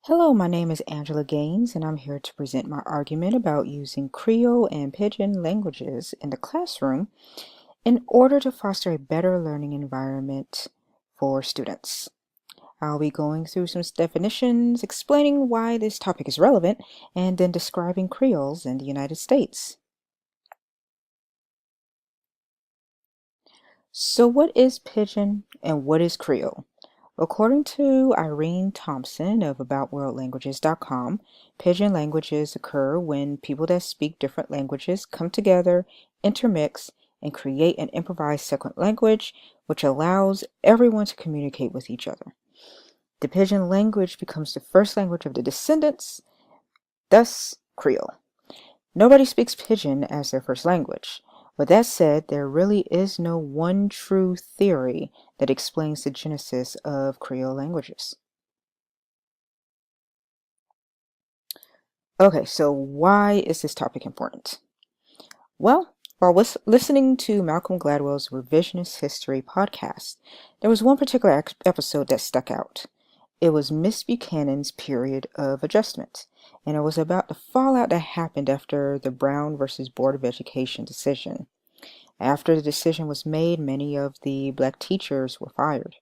Hello, my name is Angela Gaines, and I'm here to present my argument about using Creole and Pidgin languages in the classroom in order to foster a better learning environment for students. I'll be going through some definitions, explaining why this topic is relevant, and then describing Creoles in the United States. So what is Pidgin and what is Creole? According to Irene Thompson of AboutWorldLanguages.com, Pidgin languages occur when people that speak different languages come together, intermix, and create an improvised second language which allows everyone to communicate with each other. The Pidgin language becomes the first language of the descendants, thus Creole. Nobody speaks Pidgin as their first language. With that said, there really is no one true theory that explains the genesis of Creole languages. Okay, so why is this topic important? Well, while listening to Malcolm Gladwell's Revisionist History podcast, there was one particular episode that stuck out. It was Miss Buchanan's period of adjustment, and it was about the fallout that happened after the Brown versus Board of Education decision. After the decision was made, many of the black teachers were fired,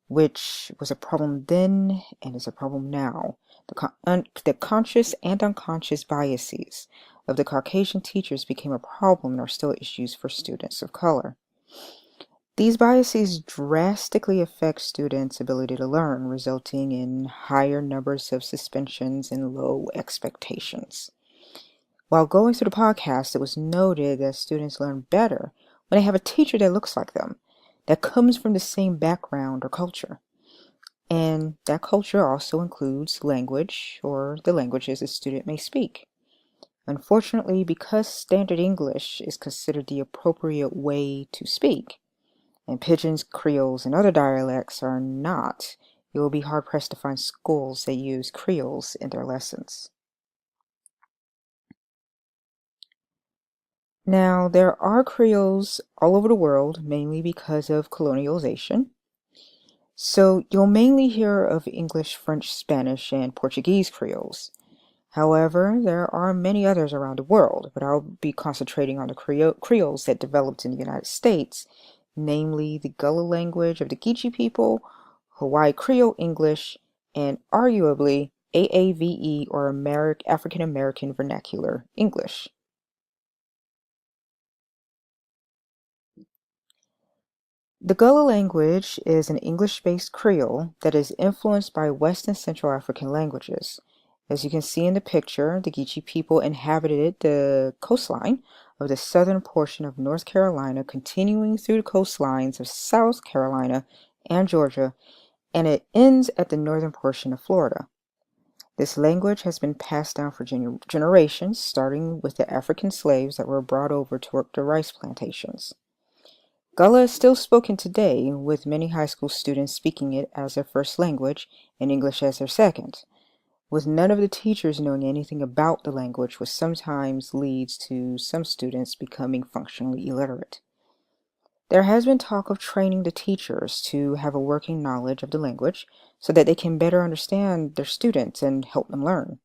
which was a problem then and is a problem now. The conscious and unconscious biases of the Caucasian teachers became a problem and are still issues for students of color. These biases drastically affect students' ability to learn, resulting in higher numbers of suspensions and low expectations. While going through the podcast, it was noted that students learn better when they have a teacher that looks like them, that comes from the same background or culture. And that culture also includes language or the languages a student may speak. Unfortunately, because Standard English is considered the appropriate way to speak, and Pidgins, Creoles, and other dialects are not, you will be hard-pressed to find schools that use Creoles in their lessons. Now, there are Creoles all over the world, mainly because of colonialization. So you'll mainly hear of English, French, Spanish, and Portuguese Creoles. However, there are many others around the world, but I'll be concentrating on the Creoles that developed in the United States, namely the Gullah language of the Geechee people, Hawaii Creole English, and arguably AAVE or African American Vernacular English. The Gullah language is an English-based Creole that is influenced by West and Central African languages. As you can see in the picture, the Geechee people inhabited the coastline of the southern portion of North Carolina, continuing through the coastlines of South Carolina and Georgia, and it ends at the northern portion of Florida. This language has been passed down for generations, starting with the African slaves that were brought over to work the rice plantations. Gullah is still spoken today, with many high school students speaking it as their first language and English as their second, with none of the teachers knowing anything about the language, which sometimes leads to some students becoming functionally illiterate. There has been talk of training the teachers to have a working knowledge of the language so that they can better understand their students and help them learn.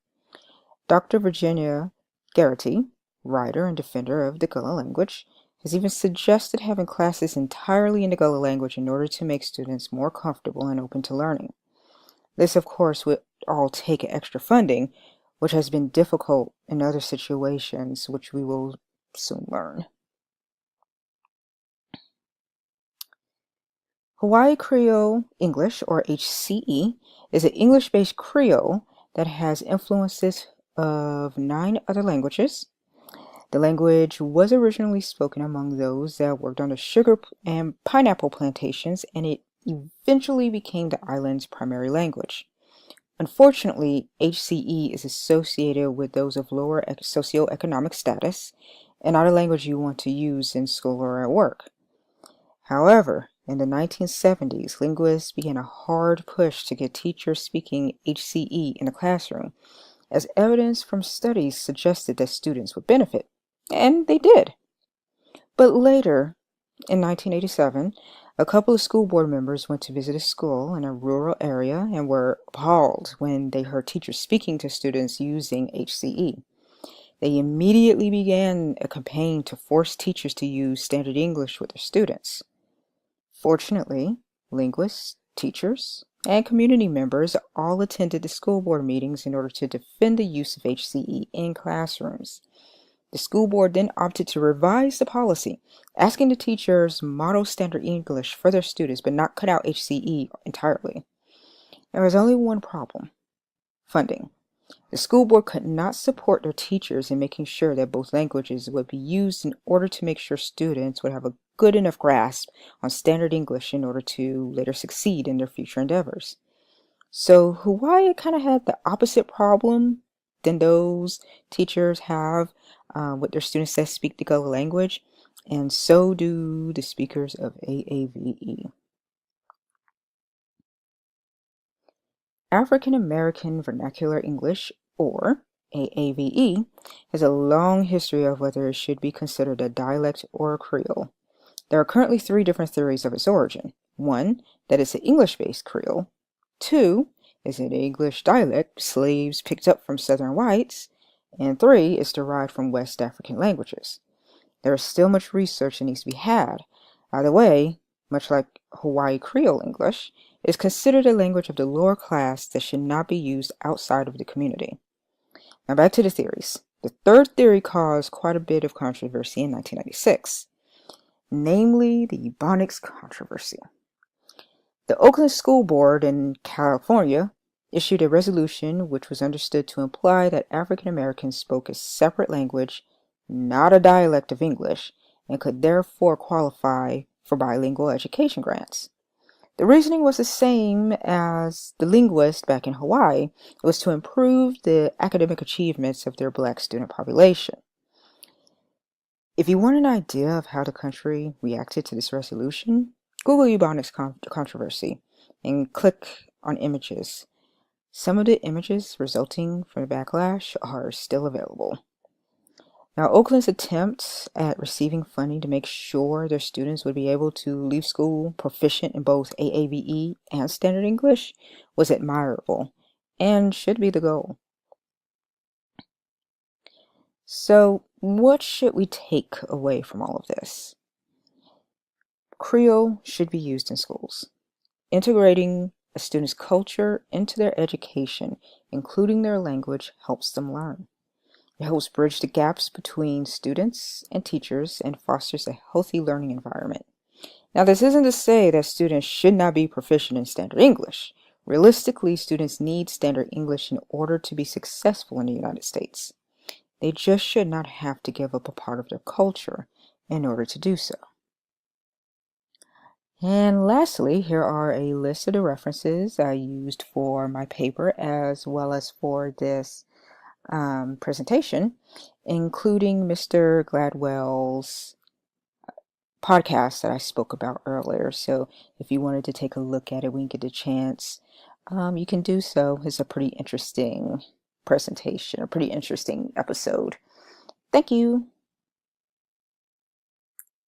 Dr. Virginia Garrity, writer and defender of the Gullah language, has even suggested having classes entirely in the Gullah language in order to make students more comfortable and open to learning. This, of course, would all take extra funding, which has been difficult in other situations, which we will soon learn. Hawaii Creole English, or HCE, is an English-based Creole that has influences of 9 other languages. The language was originally spoken among those that worked on the sugar and pineapple plantations, and it eventually became the island's primary language. Unfortunately, HCE is associated with those of lower socioeconomic status and not a language you want to use in school or at work. However, in the 1970s, linguists began a hard push to get teachers speaking HCE in the classroom, as evidence from studies suggested that students would benefit. And they did. But later, in 1987, A couple of school board members went to visit a school in a rural area and were appalled when they heard teachers speaking to students using HCE. They immediately began a campaign to force teachers to use standard English with their students. Fortunately, linguists, teachers, and community members all attended the school board meetings in order to defend the use of HCE in classrooms. The school board then opted to revise the policy, asking the teachers model standard English for their students but not cut out HCE entirely. There was only one problem: funding. The school board could not support their teachers in making sure that both languages would be used in order to make sure students would have a good enough grasp on standard English in order to later succeed in their future endeavors. So Hawaii kind of had the opposite problem than those teachers have with their students that speak the Gullah language, and so do the speakers of AAVE. African American Vernacular English, or AAVE, has a long history of whether it should be considered a dialect or a Creole. There are currently 3 different theories of its origin. 1, that it's an English-based Creole. 2, is an English dialect slaves picked up from Southern whites. And 3, is derived from West African languages. There is still much research that needs to be had. Either way, much like Hawaii Creole English, it is considered a language of the lower class that should not be used outside of the community. Now back to the theories. The third theory caused quite a bit of controversy in 1996, namely the Ebonics controversy. The Oakland School Board in California issued a resolution which was understood to imply that African Americans spoke a separate language, not a dialect of English, and could therefore qualify for bilingual education grants. The reasoning was the same as the linguists back in Hawaii. It was to improve the academic achievements of their Black student population. If you want an idea of how the country reacted to this resolution, Google Ebonics controversy and click on images. Some of the images resulting from the backlash are still available. Now, Oakland's attempt at receiving funding to make sure their students would be able to leave school proficient in both AAVE and Standard English was admirable and should be the goal. So, what should we take away from all of this? Creole should be used in schools. Integrating a student's culture into their education, including their language, helps them learn. It helps bridge the gaps between students and teachers and fosters a healthy learning environment. Now, this isn't to say that students should not be proficient in Standard English. Realistically, students need Standard English in order to be successful in the United States. They just should not have to give up a part of their culture in order to do so. And lastly, here are a list of the references I used for my paper as well as for this presentation, including Mr. Gladwell's podcast that I spoke about earlier. So if you wanted to take a look at it when you get a chance, you can do so. It's a pretty interesting presentation, a pretty interesting episode. Thank you.